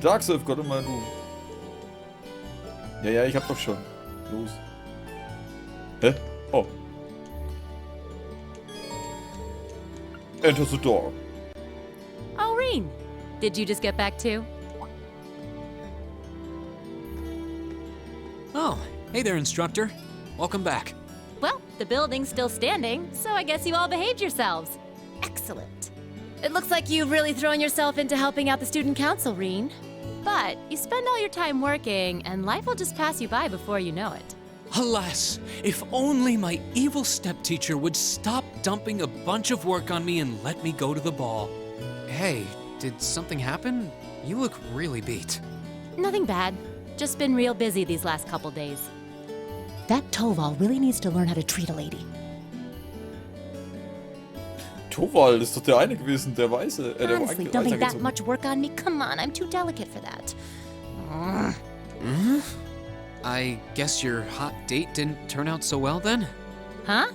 Dark Surf, Gott immer du. Ja, ich hab doch schon. Los. Hä? Oh. Enter the door. Oh, Rean. Did you just get back too? Oh, hey there, instructor. Welcome back. Well, the building's still standing, so I guess you all behaved yourselves. Excellent. It looks like you've really thrown yourself into helping out the student council, Rean. But you spend all your time working, and life will just pass you by before you know it. Alas, if only my evil stepteacher would stop dumping a bunch of work on me and let me go to the ball. Hey, did something happen? You look really beat. Nothing bad. Just been real busy these last couple days. That Toval really needs to learn how to treat a lady. Toval ist doch der eine gewesen, der Weiße. Der Honestly, dumping that much work on me? Come on, I'm too delicate for that. I guess your hot date didn't turn out so well then? Huh?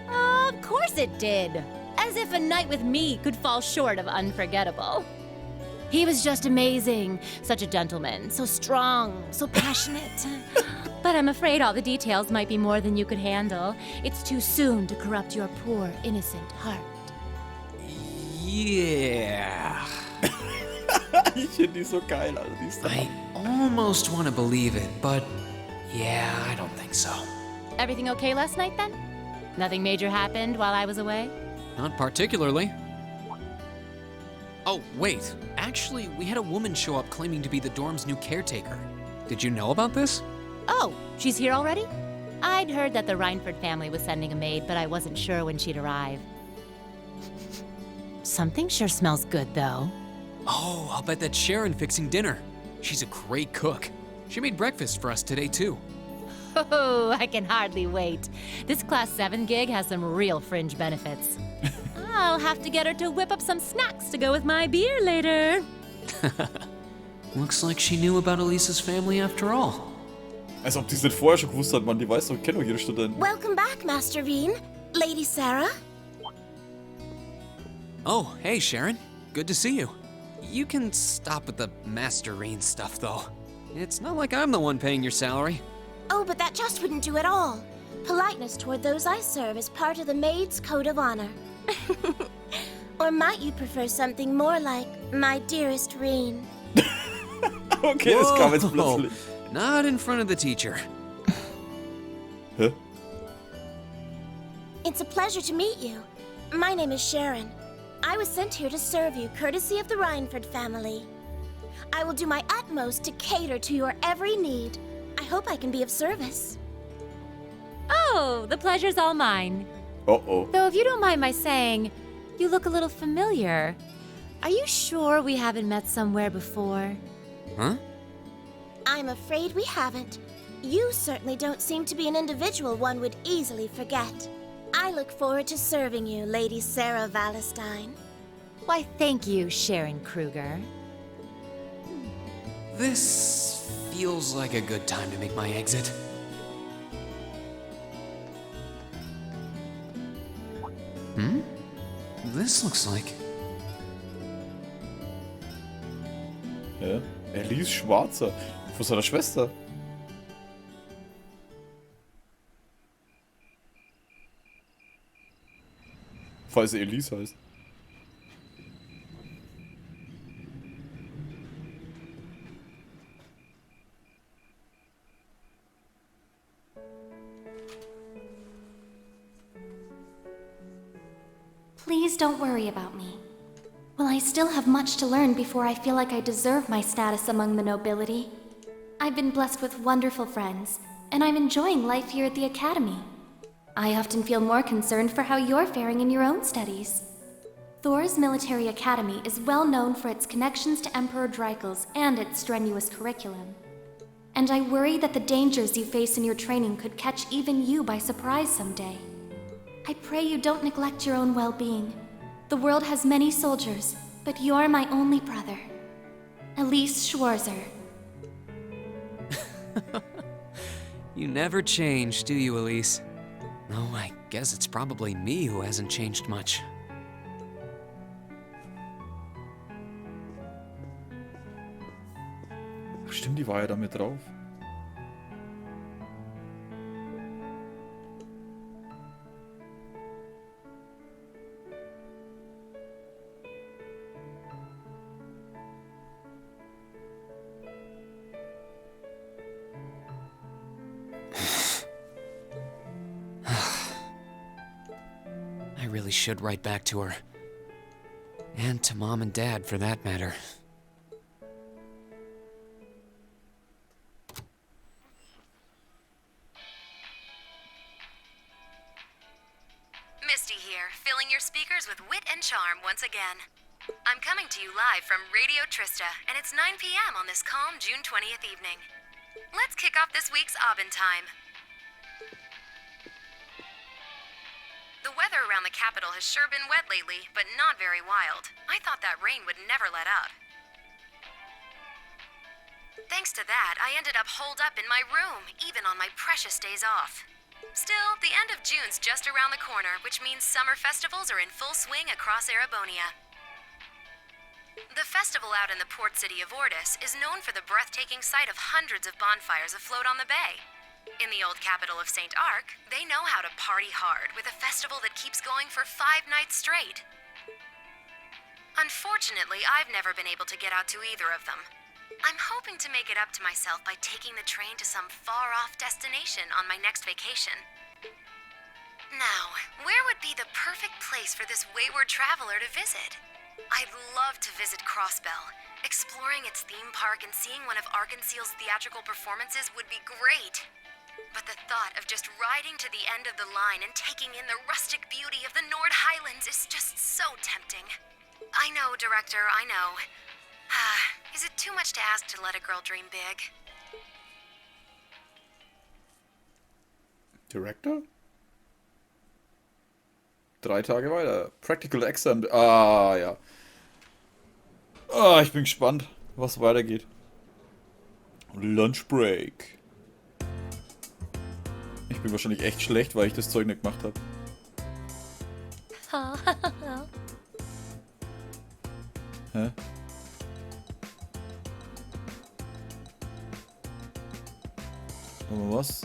Of course it did. As if a night with me could fall short of unforgettable. He was just amazing. Such a gentleman, so strong, so passionate. But I'm afraid all the details might be more than you could handle. It's too soon to corrupt your poor, innocent heart. Yeah. Ich finde die so geil, also die ist I almost want to believe it, but yeah, I don't think so. Everything okay last night then? Nothing major happened while I was away? Not particularly. Oh, wait. Actually, we had a woman show up claiming to be the dorm's new caretaker. Did you know about this? Oh, she's here already? I'd heard that the Reinford family was sending a maid, but I wasn't sure when she'd arrive. Something sure smells good, though. Oh, I'll bet that's Sharon fixing dinner. She's a great cook. She made breakfast for us today, too. Oh, I can hardly wait. This Class 7 gig has some real fringe benefits. I'll have to get her to whip up some snacks to go with my beer later. Looks like she knew about Elisa's family after all. Als ob die es nicht vorher schon gewusst hat, man. Die weiß doch, kennt doch jede Studentin. Welcome back, Master Rean. Lady Sarah. Oh, hey, Sharon. Good to see you. You can stop with the Master Rean stuff, though. It's not like I'm the one paying your salary. Oh, but that just wouldn't do at all. Politeness toward those I serve is part of the maid's code of honor. Or might you prefer something more like, my dearest Rean? Okay, das kam jetzt plötzlich. Not in front of the teacher. Hä? It's a pleasure to meet you. My name is Sharon. I was sent here to serve you, courtesy of the Reinford family. I will do my utmost to cater to your every need. I hope I can be of service. Oh, the pleasure's all mine. Uh-oh. Though if you don't mind my saying, you look a little familiar. Are you sure we haven't met somewhere before? Huh? I'm afraid we haven't. You certainly don't seem to be an individual one would easily forget. I look forward to serving you, Lady Sarah Valestine. Why, thank you, Sharon Kruger. This feels like a good time to make my exit. This looks like... Hä? Englisch Schwarzer. Von seiner Schwester. Falls sie Elise heißt. Please don't worry about me. Well, I still have much to learn before I feel like I deserve my status among the nobility. I've been blessed with wonderful friends, and I'm enjoying life here at the Academy. I often feel more concerned for how you're faring in your own studies. Thors Military Academy is well known for its connections to Emperor Dreichel's and its strenuous curriculum. And I worry that the dangers you face in your training could catch even you by surprise someday. I pray you don't neglect your own well-being. The world has many soldiers, but you're my only brother. Elise Schwarzer. You never change, do you, Elise? Oh, I guess it's probably me who hasn't changed much. Stimmt, die war ja da mit drauf. I really should write back to her. And to Mom and Dad, for that matter. Misty here, filling your speakers with wit and charm once again. I'm coming to you live from Radio Trista, and it's 9 p.m. on this calm June 20th evening. Let's kick off this week's Abend time. The weather around the capital has sure been wet lately, but not very wild. I thought that rain would never let up. Thanks to that, I ended up holed up in my room, even on my precious days off. Still, the end of June's just around the corner, which means summer festivals are in full swing across Erebonia. The festival out in the port city of Ordis is known for the breathtaking sight of hundreds of bonfires afloat on the bay. In the old capital of St. Arc, they know how to party hard with a festival that keeps going for 5 nights straight. Unfortunately, I've never been able to get out to either of them. I'm hoping to make it up to myself by taking the train to some far-off destination on my next vacation. Now, where would be the perfect place for this wayward traveler to visit? I'd love to visit Crossbell. Exploring its theme park and seeing one of Arkansas's theatrical performances would be great. But the thought of just riding to the end of the line and taking in the rustic beauty of the Nord Highlands is just so tempting. I know, Director, I know. Is it too much to ask to let a girl dream big? Director? 3 Tage weiter. Practical Exam. Ah, ja. Ah, ich bin gespannt, was weitergeht. Lunch Break. Ich bin wahrscheinlich echt schlecht, weil ich das Zeug nicht gemacht habe. Hä? Aber was?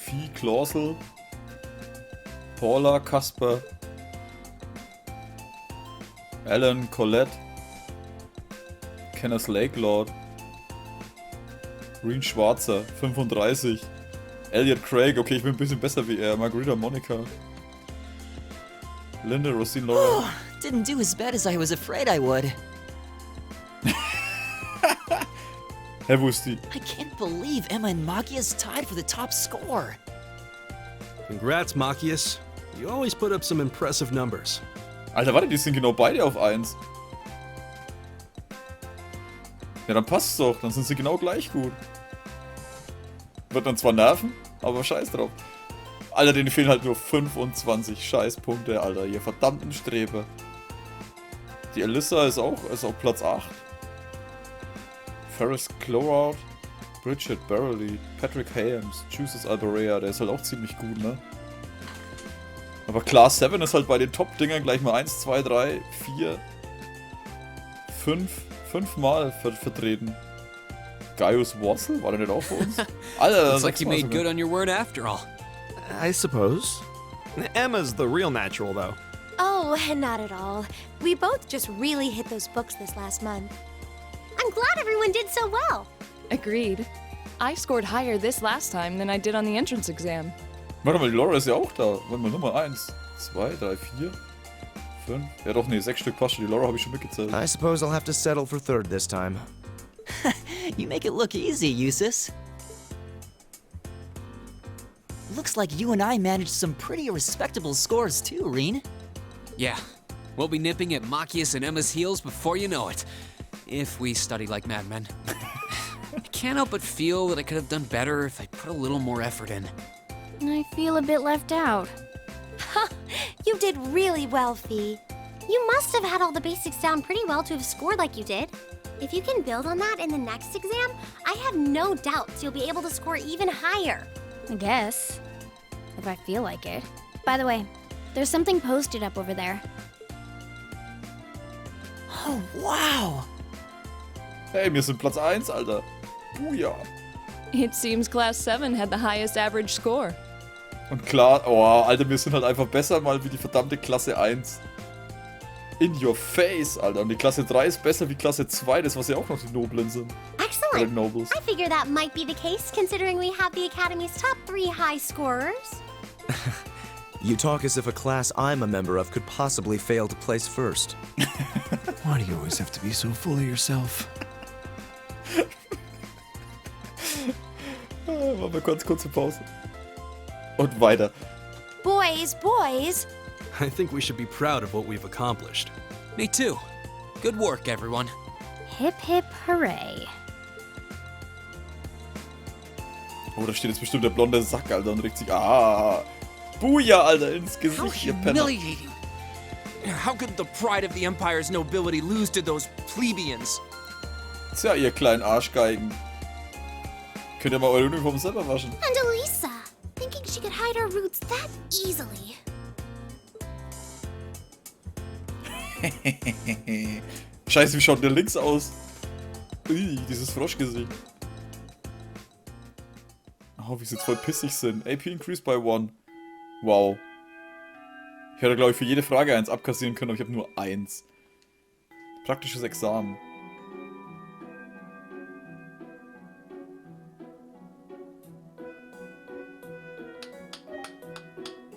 Vieh, Klausel, Paula, Kasper, Alan, Colette, Kenneth Lake Lord, Rean Schwarzer, 35, Elliot Craig, okay, ich bin ein bisschen besser wie er, Margarita Monica, Linda, Rosine Laura. Didn't do as bad as I was afraid I would. Hä, wo ist die? I can't believe Emma and Machias tied for the top score. Congrats, Machias. You always put up some impressive numbers. Alter, warte, die sind genau beide auf 1. Ja, dann passt's doch. Dann sind sie genau gleich gut. Wird dann zwar nerven, aber scheiß drauf. Alter, denen fehlen halt nur 25 Scheißpunkte, Alter. Ihr verdammten Streber. Die Alyssa ist auch Platz 8. Ferris Clorout, Bridget Barrelly, Patrick Hayams, Juices Alborea, der ist halt auch ziemlich gut, ne? Aber Class 7 ist halt bei den Top-Dingern gleich mal 1, 2, 3, 4, 5 Mal vertreten. Gaius Watzel, war der nicht auch für uns? Alter, Looks like you made good on your word after all. I suppose. Emma's the real natural, though. Oh, not at all. We both just really hit those books this last month. I'm glad everyone did so well. Agreed. I scored higher this last time than I did on the entrance exam. Warte mal, die Laura ist ja auch da. Warte mal, Nummer 1, 2, 3, 4, 5. Ja doch, nee, 6 Stück passt schon. Die Laura habe ich schon mitgezählt. I suppose I'll have to settle for third this time. You make it look easy, Eustace. Looks like you and I managed some pretty respectable scores too, Rean. Yeah, we'll be nipping at Machias and Emma's heels before you know it. If we study like madmen. I can't help but feel that I could have done better if I put a little more effort in. I feel a bit left out. You did really well, Fee. You must have had all the basics down pretty well to have scored like you did. If you can build on that in the next exam, I have no doubts you'll be able to score even higher. I guess. If I feel like it. By the way, there's something posted up over there. Oh, wow. Hey, wir sind Platz 1, Alter. Buja. It seems Class 7 had the highest average score. Und klar, oh, Alter, wir sind halt einfach besser mal wie die verdammte Klasse 1. In your face, Alter. Und die Klasse 3 ist besser wie Klasse 2, das was ja auch noch die Noblen sind. Oder die Excellent. Nobles. I figure that might be the case, considering we have the Academy's top 3 high scorers. You talk as if a class I'm a member of could possibly fail to place first. Why do you always have to be so full of yourself? Machen wir kurze Pause. Und weiter. Boys, boys. I think we should be proud of what we've accomplished. Me too. Good work, everyone. Hip hip hooray. Oh, da steht jetzt bestimmt der blonde Sack, Alter, und regt sich. Ah. Buja, Alter, ins How Gesicht, ihr Penner. humiliating! How could the pride of the Empire's nobility lose to those plebeians? Tja, ihr kleinen Arschgeigen. Könnt ihr mal eure Uniform selber waschen? And Elisa, thinking she could hide her roots that easily. Scheiße, wie schaut der links aus? Ui, dieses Froschgesicht. Oh, wie sie jetzt voll pissig sind. AP increased by 1. Wow. Ich hätte, glaube ich, für jede Frage 1 abkassieren können, aber ich habe nur 1. Praktisches Examen.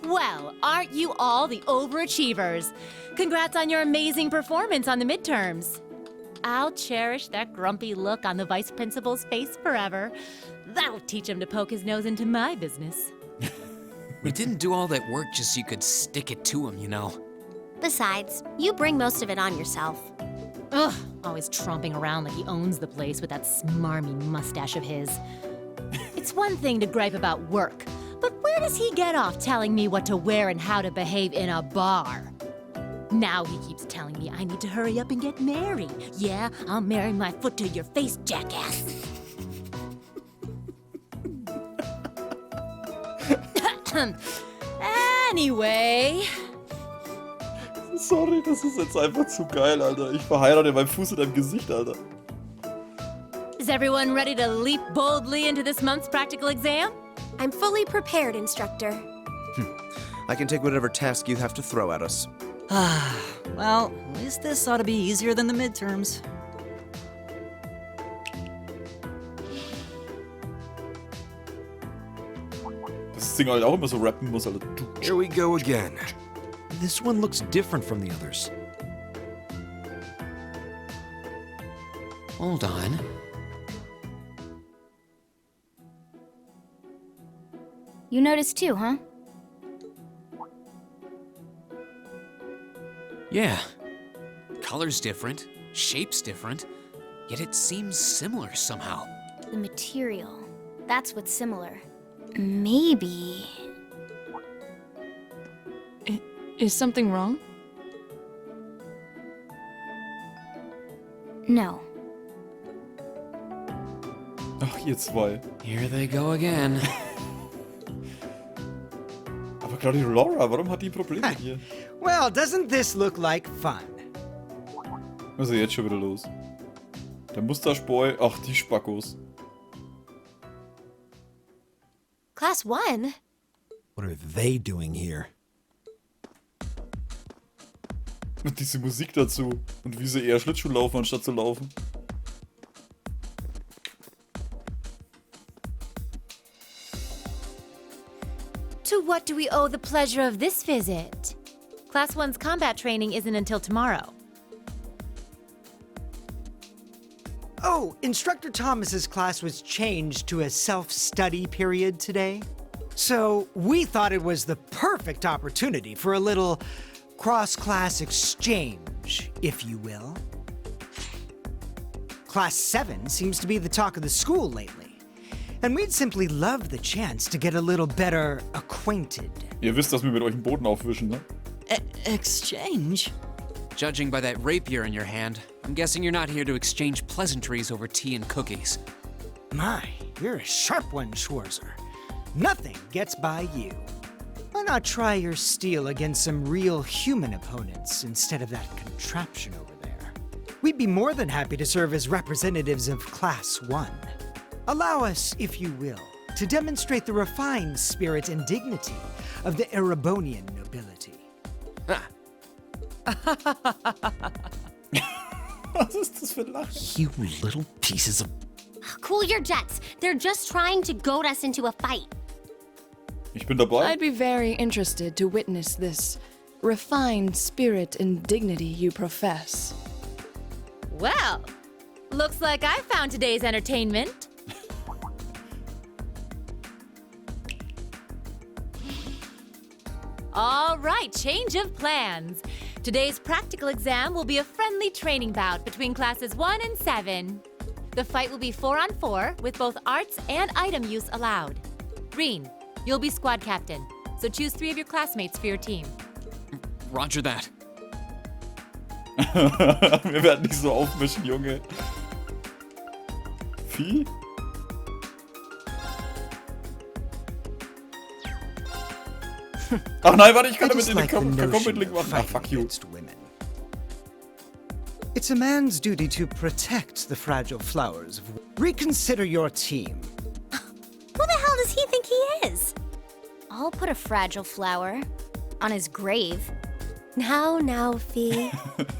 Well, aren't you all the overachievers? Congrats on your amazing performance on the midterms. I'll cherish that grumpy look on the vice principal's face forever. That'll teach him to poke his nose into my business. We didn't do all that work just so you could stick it to him, you know. Besides, you bring most of it on yourself. Ugh, always tromping around like he owns the place with that smarmy mustache of his. It's one thing to gripe about work, but where does he get off telling me what to wear and how to behave in a bar? Now he keeps telling me I need to hurry up and get married. Yeah, I'll marry my foot to your face, jackass. Anyway. Sorry, das ist jetzt einfach zu geil, Alter. Ich verheirate meinen Fuß in deinem Gesicht, Alter. Is everyone ready to leap boldly into this month's practical exam? I'm fully prepared, instructor. I can take whatever task you have to throw at us. Well, at least this ought to be easier than the midterms. Das Ding halt auch immer so rappen muss, Alter. Here we go again. This one looks different from the others. Hold on. You noticed too, huh? Yeah. Color's different, shape's different, yet it seems similar somehow. The material. That's what's similar. Maybe... Is something wrong? No. Ach, ihr zwei. Here they go again. Aber gerade die Laura, warum hat die Probleme hier? Well, doesn't this look like fun? Was ist jetzt schon wieder los? Der Mustaschboy, ach, die Spackos. Class 1? What are they doing here? Und diese Musik dazu. Und wie sie eher Schlittschuh laufen, anstatt zu laufen. To what do we owe the pleasure of this visit? Class 1's combat training isn't until tomorrow. Oh, Instructor Thomas's class was changed to a self-study period today. So we thought it was the perfect opportunity for a little cross-class exchange, if you will. Class 7 seems to be the talk of the school lately, and we'd simply love the chance to get a little better acquainted. Ihr wisst, dass wir mit euch den Boden aufwischen, ne? Exchange? Judging by that rapier in your hand, I'm guessing you're not here to exchange pleasantries over tea and cookies. My, you're a sharp one, Schwarzer. Nothing gets by you. Why not try your steel against some real human opponents instead of that contraption over there? we'd be more than happy to serve as representatives of Class 1. Allow us, if you will, to demonstrate the refined spirit and dignity of the Erebonian nobility. Was ist das für ein Lachen? You little pieces of... Cool your jets. They're just trying to goad us into a fight. Ich bin dabei. I'd be very interested to witness this refined spirit and dignity you profess. Well, looks like I found today's entertainment. All right, change of plans. Today's practical exam will be a friendly training bout between classes 1 and 7. The fight will be 4-on-4 with both arts and item use allowed. Rean, you'll be squad captain, so choose 3 of your classmates for your team. Roger that. Wir werden nicht so aufmischen, Junge. Vieh? Ach nein, warte, ich kann damit in den Kommentlink machen. Ach, fuck you. It's a man's duty to protect the fragile flowers. Reconsider your team. Who the hell does he think he is? I'll put a fragile flower on his grave. Now, Fee.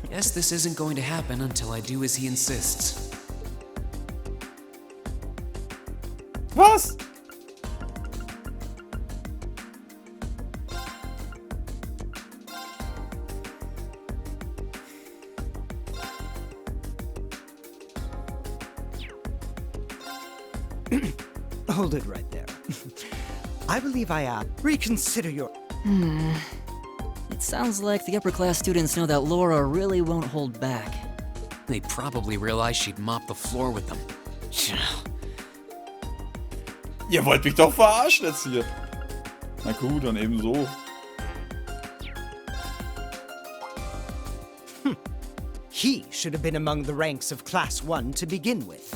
Guess this isn't going to happen until I do as he insists. Was? Hold it right there. I believe I reconsider your... It sounds like the upper class students know that Laura really won't hold back. They probably realized she'd mop the floor with them. Ihr wollt mich doch verarschen jetzt hier. Na gut, dann eben so. He should have been among the ranks of Class 1 to begin with.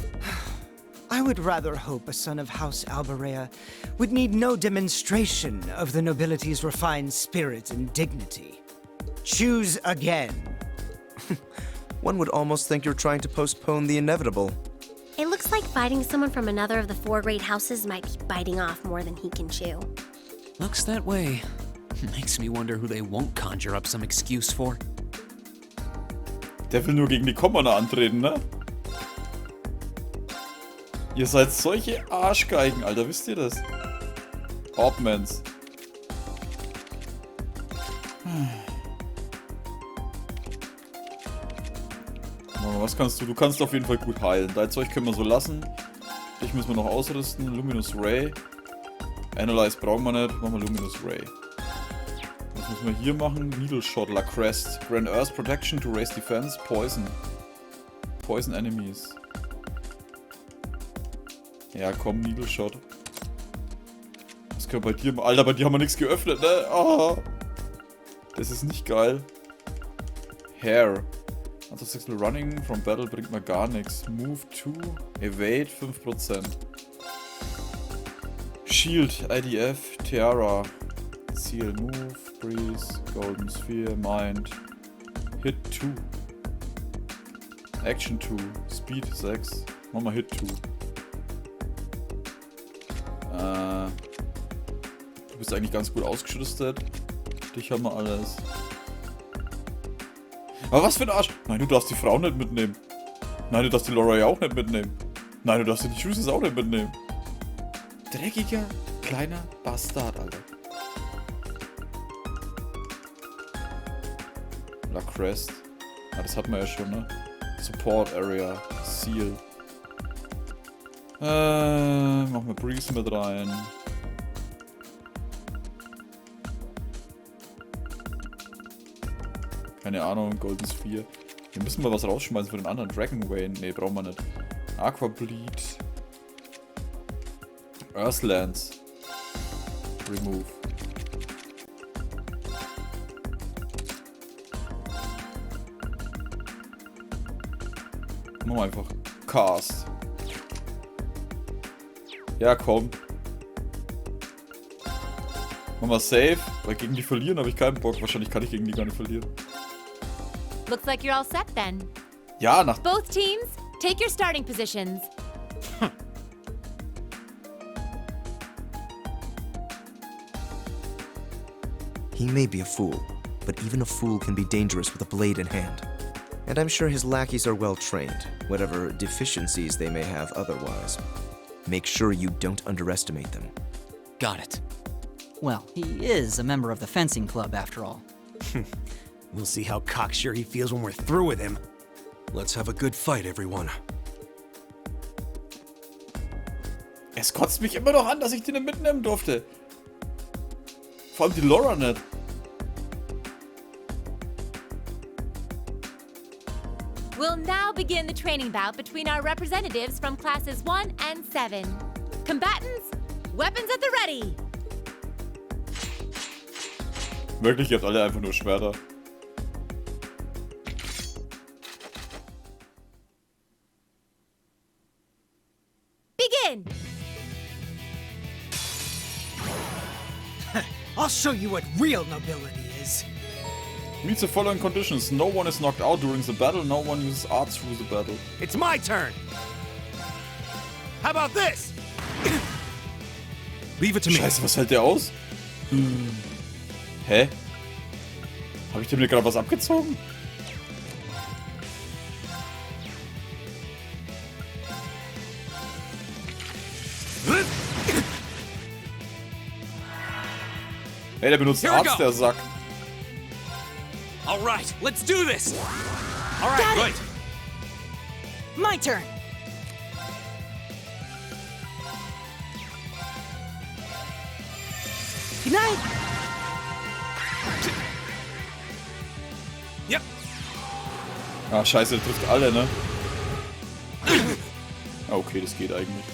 I would rather hope a son of House Albarea would need no demonstration of the nobility's refined spirit and dignity. Choose again. One would almost think you're trying to postpone the inevitable. It looks like fighting someone from another of the 4 great houses might be biting off more than he can chew. Looks that way. Makes me wonder who they won't conjure up some excuse for. Der will nur gegen die Commoner antreten, ne? Ihr seid solche Arschgeigen, Alter, wisst ihr das? Hauptmans. Was kannst du? Du kannst auf jeden Fall gut heilen. Dein Zeug können wir so lassen. Dich müssen wir noch ausrüsten. Luminous Ray. Analyze brauchen wir nicht. Machen wir Luminous Ray. Was müssen wir hier machen? Needle Shot, La Crest. Grant Earth Protection to raise defense. Poison. Poison Enemies. Ja, komm, Needle Shot. Was können wir bei dir machen? Alter, bei dir haben wir nichts geöffnet, ne? Oh. Das ist nicht geil. Hair. Also 6 Running from Battle bringt mir gar nichts. Move 2. Evade 5%. Shield, IDF, Tiara. Ziel, Move, Breeze, Golden Sphere, Mind. Hit 2. Action 2. Speed 6. Mach mal Hit 2. Du bist eigentlich ganz gut ausgerüstet. Dich haben wir alles. Aber was für ein Arsch! Nein, du darfst die Frau nicht mitnehmen. Nein, du darfst die Laura auch nicht mitnehmen. Nein, du darfst die Juices auch nicht mitnehmen. Dreckiger, kleiner Bastard, Alter. La Crest. Ah, das hatten wir ja schon, ne? Support Area. Seal. Machen wir Breeze mit rein. Keine Ahnung, Golden Sphere. Hier müssen wir was rausschmeißen für den anderen. Dragon Wayne. Ne, brauchen wir nicht. Aqua Bleed. Earthlands. Remove. Machen wir einfach. Cast. Ja, komm. Machen wir safe, weil gegen die verlieren habe ich keinen Bock. Wahrscheinlich kann ich gegen die gar nicht verlieren. Looks like you're all set then. Ja, nach... Both teams, take your starting positions. He may be a fool, but even a fool can be dangerous with a blade in hand. And I'm sure his lackeys are well trained, whatever deficiencies they may have otherwise. Make sure you don't underestimate them. Got it. Well, he is a member of the fencing club after all. We'll see how cocksure he feels when we're through with him. Let's have a good fight, everyone. Es kotzt mich immer noch an, dass ich den mitnehmen durfte. Vor allem die Laura nicht. We'll now begin the training bout between our representatives from classes 1 and 7. Combatants, weapons at the ready. Wirklich, ihr habt alle einfach nur Schwerter. Begin! I'll show you what real nobility is. Meets the following conditions. No one is knocked out during the battle. No one uses arts through the battle. It's my turn. How about this? Leave it to me. Scheiße, was hält der aus? Hä? Habe ich dem gerade was abgezogen? Hey, der benutzt Arzt, der Sack. All right, let's do this. All right, Got it. right. My turn. Good night. Yep. Ah, scheiße, der trifft alle, ne? Ah, okay, das geht eigentlich.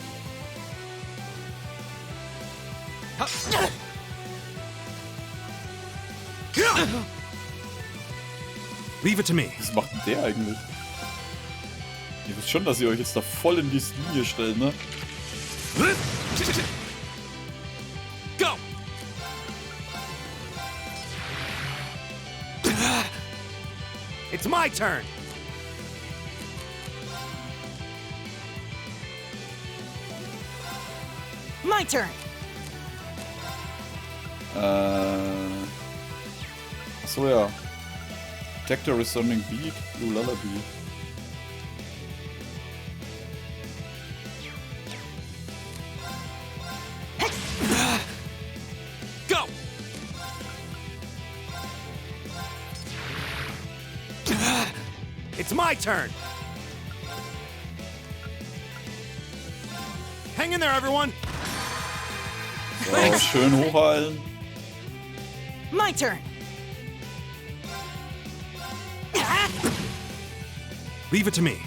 Leave it to me. Was macht denn der eigentlich? Ihr wisst schon, dass ihr euch jetzt da voll in die Linie stellt, ne? Go. It's my turn. My turn. Achso, ja. Detect a resounding beat, Blue Lullaby. Go. It's my turn. Hang in there, everyone. So, schön hochheilen. My turn. Leave it to me.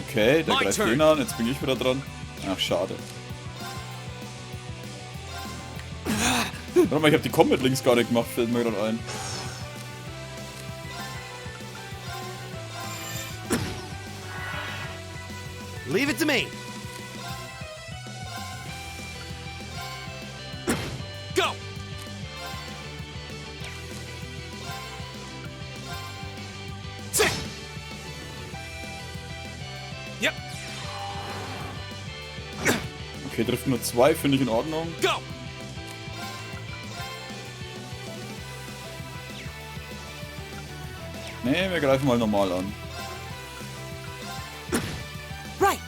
Okay, der greift den an, jetzt bin ich wieder dran. Ach, schade. Warte mal, ich hab die Combat Links gar nicht gemacht, fällt mir gerade ein. Leave it to me. Go. Yep. Okay, trifft nur 2, finde ich in Ordnung. Go. Nee, wir greifen mal normal an. Right.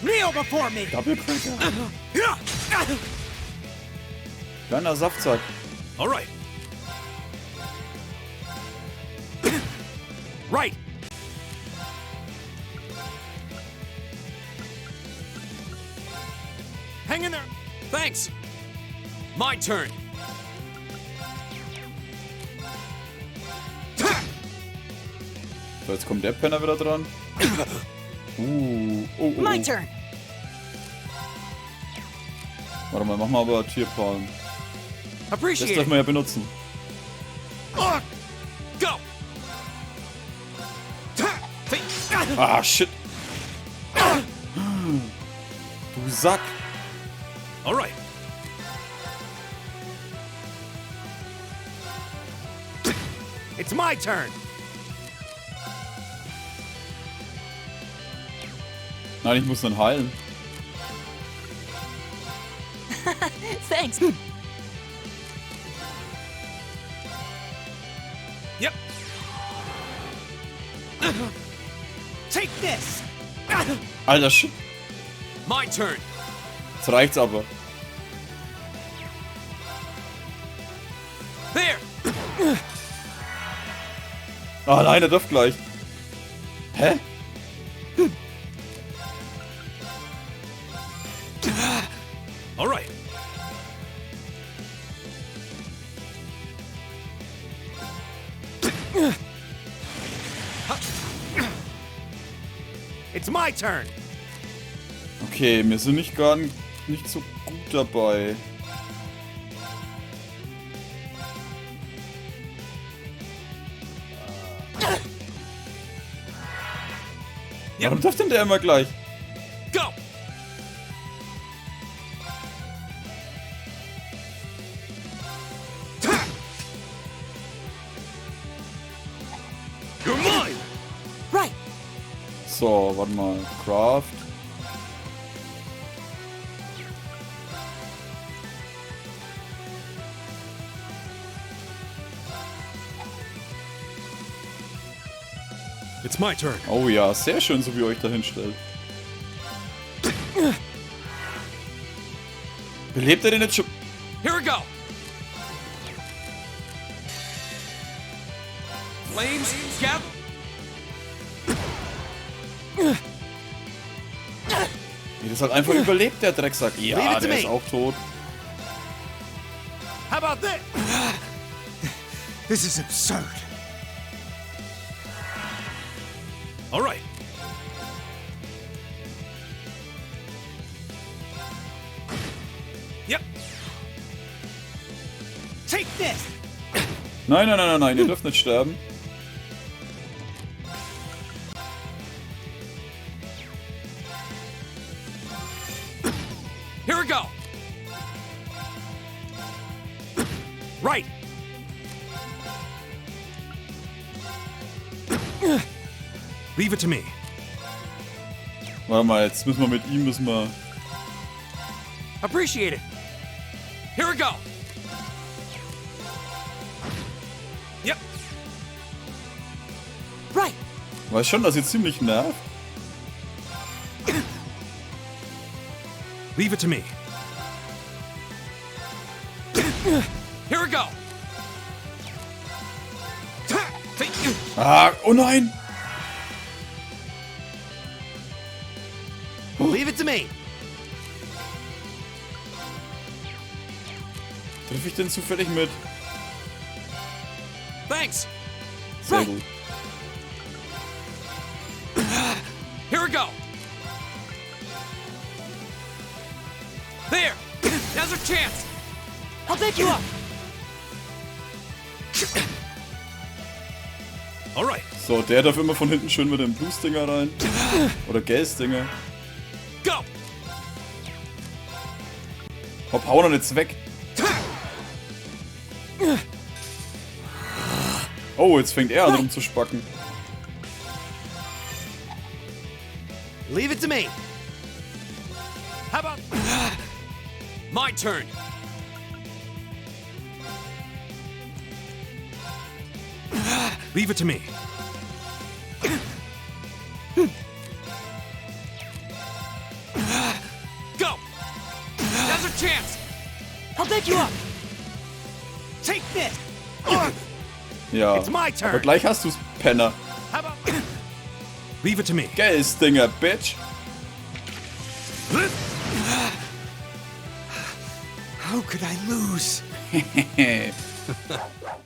Kneel before me. Double Cracker. Kleiner Saftsack. All right. Right. Hang in there. Thanks. My turn. So, jetzt kommt der Penner wieder dran. Oh. My turn. Warte mal, machen wir aber Tierplan. Das Appreciate darf it. man ja benutzen. Go. Ah, shit. Du Sack. Alright. It's my turn. Nein, ich muss dann heilen. Thanks. Yep. Take this. Alter, shit. My turn. Jetzt reicht's aber. There. Ah, nein, er darf gleich. Hä? Alright. It's my turn. Okay, wir sind nicht so gut dabei. Warum darf denn der immer gleich? Go. You're mine. Right. So, warte mal. Craft. It's my turn. Oh ja, sehr schön, so wie ihr euch da hinstellt. Belebt er den jetzt schon? Here we go. Flames, gather. Nee, das hat einfach überlebt, der Drecksack. Ja, der ist auch tot. How about this? This is absurd. Alright. Yep. Take this. Nein, nein, nein, nein, nein, ihr dürft nicht sterben. Here we go. Right. Leave it to me. Warte mal, jetzt müssen wir Appreciate it. Here we go. Yep. Right. Weiß schon, dass ihr ziemlich nervt. Leave it to me. Here we go. Ah, oh nein! Leave it to me. Triff ich den zufällig mit? Thanks. Sehr gut. Here we go. There. Now's our chance. I'll pick you up. Alright. So, der darf immer von hinten schön mit dem Blues-Dinger rein. Oder Gas-Dinger. Go. Hopp, hau doch jetzt weg. Oh, jetzt fängt er an rumzuspacken. Leave it to me. How about my turn? Leave it to me. Go. Now's our chance. I'll pick you up. Take this. Ja, It's my turn. aber gleich hast du's, Penner. How about Leave it to me. Gas-Dinger, Bitch. How could I lose?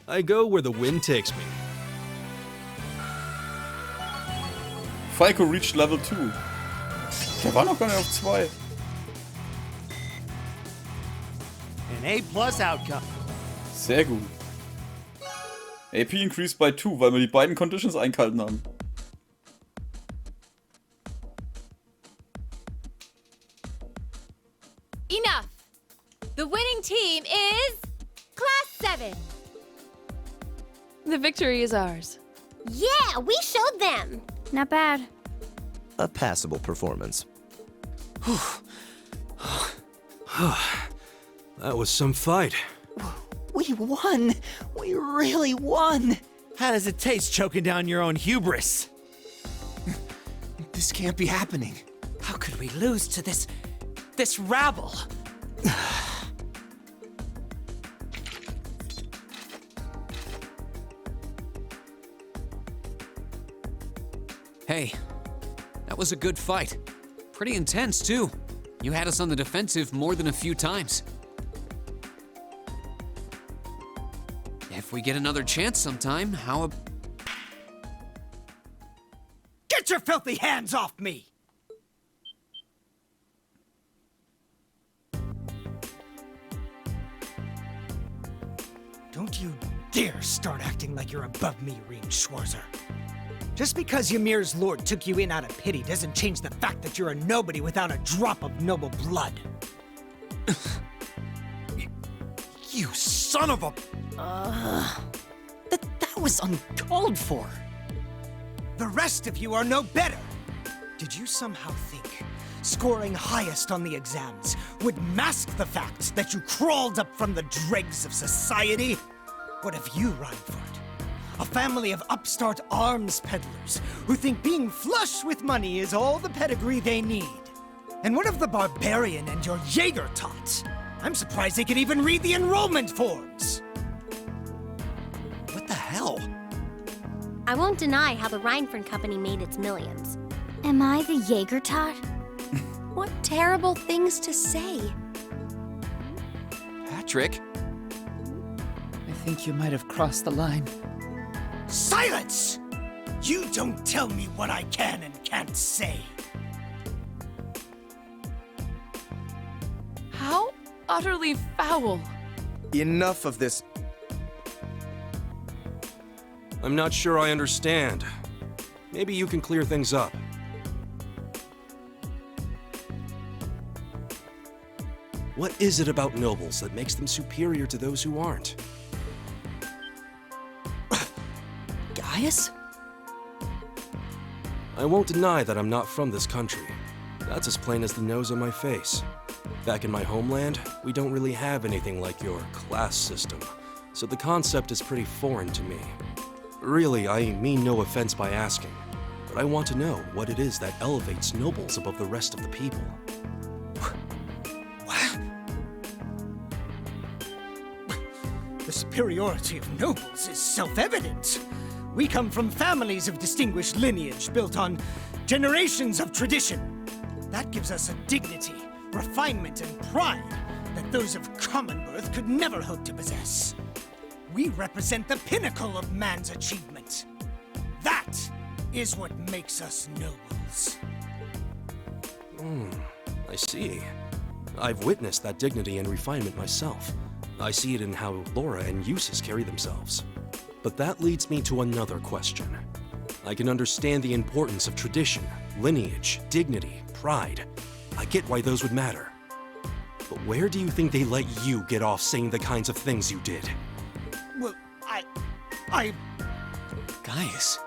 I go where the wind takes me. Falco reached Level 2. Der war noch gar nicht auf 2. An A+ outcome. Sehr gut. AP increased by 2, weil wir die beiden Conditions eingehalten haben. team is Class 7. The victory is ours. Yeah, we showed them. Not bad. A passable performance. That was some fight. We won! We really won! How does it taste choking down your own hubris? This can't be happening. How could we lose to this rabble? Hey, that was a good fight. Pretty intense, too. You had us on the defensive more than a few times. If we get another chance sometime, how Get your filthy hands off me! Don't you dare start acting like you're above me, Rean Schwarzer. Just because Ymir's lord took you in out of pity doesn't change the fact that you're a nobody without a drop of noble blood. You son of a... That was uncalled for. The rest of you are no better. Did you somehow think scoring highest on the exams would mask the fact that you crawled up from the dregs of society? What if you, Reinford? A family of upstart arms peddlers who think being flush with money is all the pedigree they need. And what of the barbarian and your Jaeger tots? I'm surprised they could even read the enrollment forms. What the hell? I won't deny how the Reinford Company made its millions. Am I the Jaeger tot? What terrible things to say. Patrick? I think you might have crossed the line. Silence! You don't tell me what I can and can't say. How utterly foul. Enough of this. I'm not sure I understand. Maybe you can clear things up. What is it about nobles that makes them superior to those who aren't? Gaius? I won't deny that I'm not from this country. That's as plain as the nose on my face. Back in my homeland, we don't really have anything like your class system, so the concept is pretty foreign to me. Really, I mean no offense by asking, but I want to know what it is that elevates nobles above the rest of the people. What? The superiority of nobles is self-evident. We come from families of distinguished lineage built on generations of tradition. That gives us a dignity, refinement, and pride that those of common birth could never hope to possess. We represent the pinnacle of man's achievement. That is what makes us nobles. I see. I've witnessed that dignity and refinement myself. I see it in how Laura and Eustace carry themselves. But that leads me to another question. I can understand the importance of tradition, lineage, dignity, pride. I get why those would matter. But where do you think they let you get off saying the kinds of things you did? Well, I... Gaius?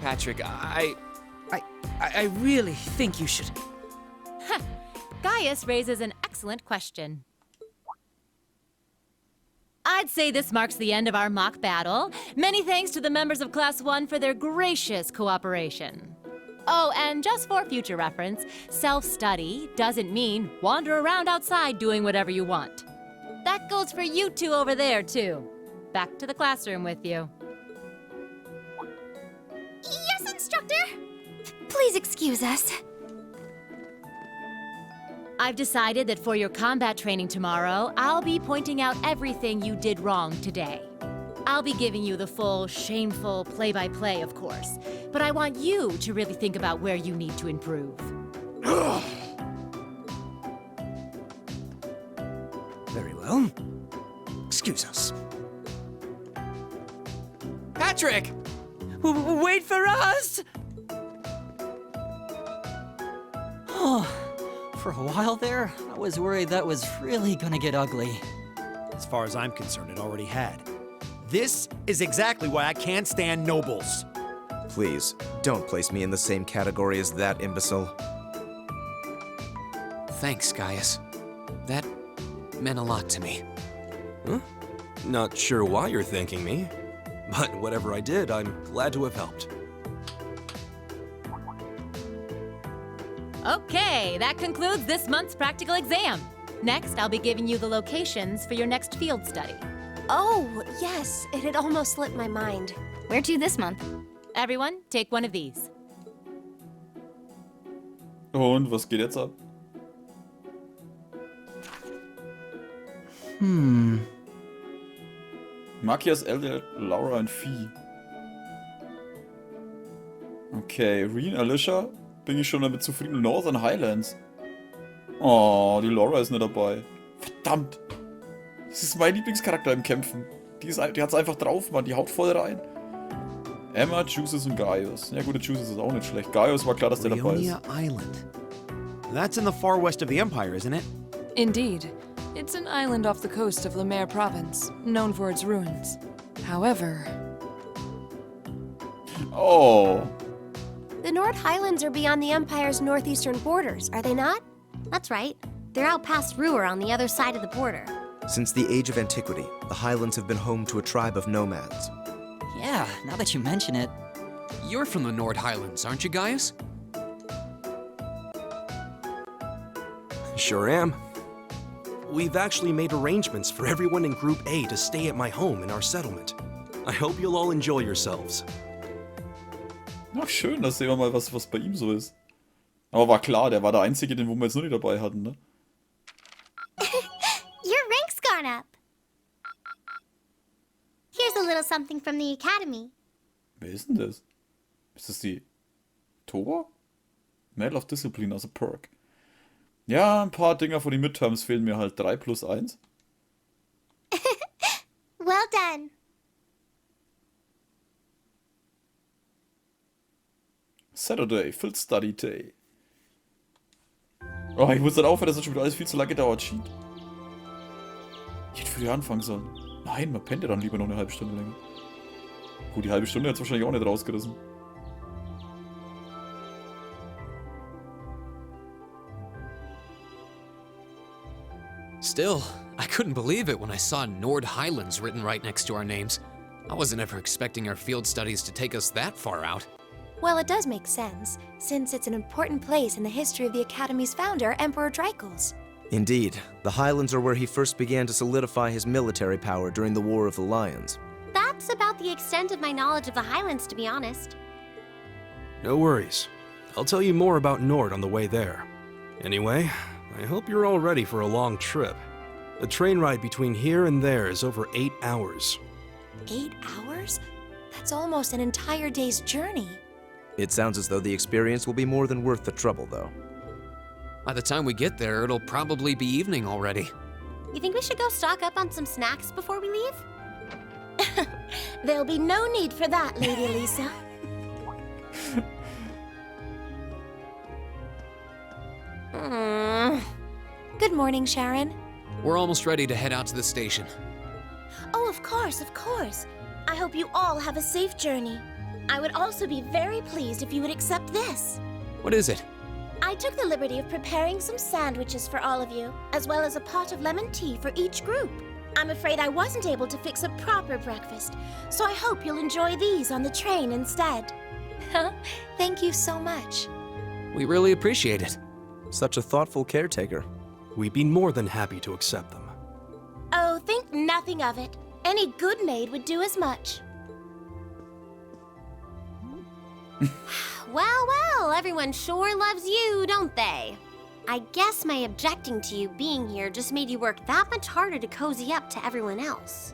Patrick, I really think you should... Gaius raises an excellent question. I'd say this marks the end of our mock battle. Many thanks to the members of Class 1 for their gracious cooperation. Oh, and just for future reference, self-study doesn't mean wander around outside doing whatever you want. That goes for you two over there, too. Back to the classroom with you. Yes, instructor! Please excuse us. I've decided that for your combat training tomorrow, I'll be pointing out everything you did wrong today. I'll be giving you the full, shameful play-by-play, of course, but I want you to really think about where you need to improve. Very well. Excuse us. Patrick! Wait for us! Oh, For a while there, I was worried that was really gonna get ugly. As far as I'm concerned, it already had. This is exactly why I can't stand nobles. Please, don't place me in the same category as that imbecile. Thanks, Gaius. That meant a lot to me. Huh? Not sure why you're thanking me, but whatever I did, I'm glad to have helped. Okay, that concludes this month's practical exam. Next, I'll be giving you the locations for your next field study. Oh, yes, it had almost slipped my mind. Where to this month? Everyone, take one of these. Und was geht jetzt ab? Makias Elder, Laura und Vieh. Okay, Rean, Alicia, bin ich schon damit zufrieden. Northern Highlands. Oh, die Laura ist nicht dabei. Verdammt. Das ist mein Lieblingscharakter im Kämpfen. Die hat's einfach drauf, Mann. Die haut voll rein. Emma, Juices und Gaius. Ja gut, der Juices ist auch nicht schlecht. Gaius war klar, dass der dabei ist. Island. That's in the far west of the Empire, isn't it? Indeed. It's an island off the coast of Lemaire province, known for its ruins. However... Oh. The Nord Highlands are beyond the Empire's northeastern borders, are they not? That's right. They're out past Ruhr on the other side of the border. Since the age of antiquity, the Highlands have been home to a tribe of nomads. Yeah, now that you mention it. You're from the Nord Highlands, aren't you, Gaius? Sure am. We've actually made arrangements for everyone in Group A to stay at my home in our settlement. I hope you'll all enjoy yourselves. Ach schön, da sehen wir mal, was bei ihm so ist. Aber war klar, der war der Einzige, den wir jetzt noch nicht dabei hatten, ne? Your rank's gone up. Here's a little something from the Academy. Wer ist denn das? Ist das die Thor? Medal of Discipline, also Perk. Ja, ein paar Dinger von den Midterms fehlen mir halt. 3+1. Well done. Saturday, Field Study Day. Oh, ich muss dann aufhören, das hat schon wieder alles viel zu lange gedauert. Shit. Ich hätte früher anfangen sollen. Nein, man pennt ja dann lieber noch eine halbe Stunde länger. Gut, die halbe Stunde hat es wahrscheinlich auch nicht rausgerissen. Still, I couldn't believe it when I saw Nord Highlands written right next to our names. I wasn't ever expecting our field studies to take us that far out. Well, it does make sense, since it's an important place in the history of the Academy's founder, Emperor Dracos. Indeed, the Highlands are where he first began to solidify his military power during the War of the Lions. That's about the extent of my knowledge of the Highlands, to be honest. No worries. I'll tell you more about Nord on the way there. Anyway, I hope you're all ready for a long trip. The train ride between here and there is over 8 hours. 8 hours? That's almost an entire day's journey. It sounds as though the experience will be more than worth the trouble, though. By the time we get there, it'll probably be evening already. You think we should go stock up on some snacks before we leave? There'll be no need for that, Lady Lisa. Good morning, Sharon. We're almost ready to head out to the station. Oh, of course, of course. I hope you all have a safe journey. I would also be very pleased if you would accept this. What is it? I took the liberty of preparing some sandwiches for all of you, as well as a pot of lemon tea for each group. I'm afraid I wasn't able to fix a proper breakfast, so I hope you'll enjoy these on the train instead. Thank you so much. We really appreciate it. Such a thoughtful caretaker. We'd be more than happy to accept them. Oh, think nothing of it. Any good maid would do as much. Well, everyone sure loves you, don't they? I guess my objecting to you being here just made you work that much harder to cozy up to everyone else.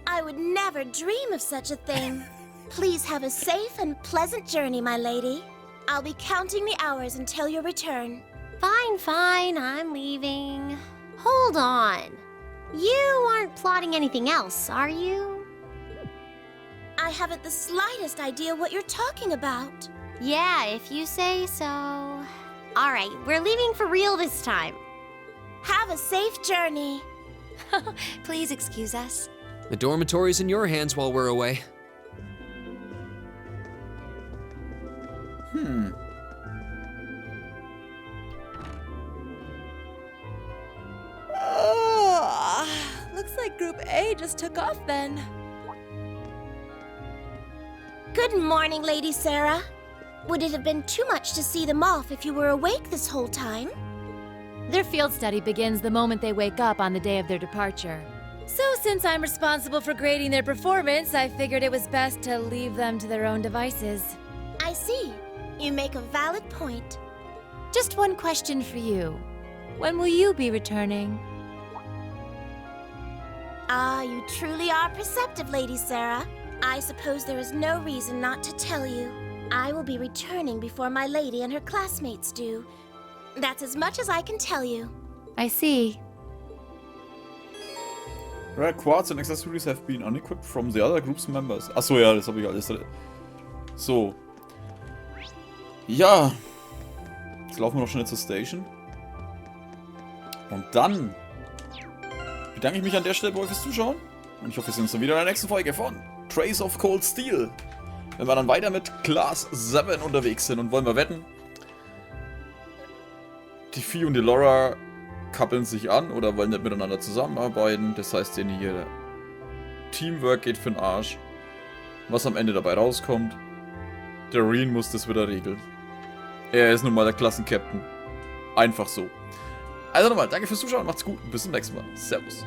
I would never dream of such a thing. Please have a safe and pleasant journey, my lady. I'll be counting the hours until your return. Fine, I'm leaving. Hold on. You aren't plotting anything else, are you? I haven't the slightest idea what you're talking about. Yeah, if you say so. All right, we're leaving for real this time. Have a safe journey. Please excuse us. The dormitory's in your hands while we're away. Looks like Group A just took off then. Good morning, Lady Sarah. Would it have been too much to see them off if you were awake this whole time? Their field study begins the moment they wake up on the day of their departure. So since I'm responsible for grading their performance, I figured it was best to leave them to their own devices. I see. You make a valid point. Just one question for you. When will you be returning? Ah, you truly are perceptive, Lady Sarah. I suppose there is no reason not to tell you. I will be returning before my lady and her classmates do. That's as much as I can tell you. I see. Rare quartz and accessories have been unequipped from the other group's members. Achso, ja, das habe ich alles. So. Ja. Jetzt laufen wir noch schnell zur Station. Und dann bedanke ich mich an der Stelle bei euch fürs Zuschauen. Und ich hoffe, wir sehen uns dann wieder in der nächsten Folge von Trace of Cold Steel. Wenn wir dann weiter mit Class 7 unterwegs sind. Und wollen wir wetten? Die Fee und die Laura kappeln sich an oder wollen nicht miteinander zusammenarbeiten. Das heißt, denen hier Teamwork geht für den Arsch. Was am Ende dabei rauskommt, der Rean muss das wieder regeln. Er ist nun mal der Klassencaptain. Einfach so. Also nochmal, danke fürs Zuschauen, macht's gut und bis zum nächsten Mal. Servus.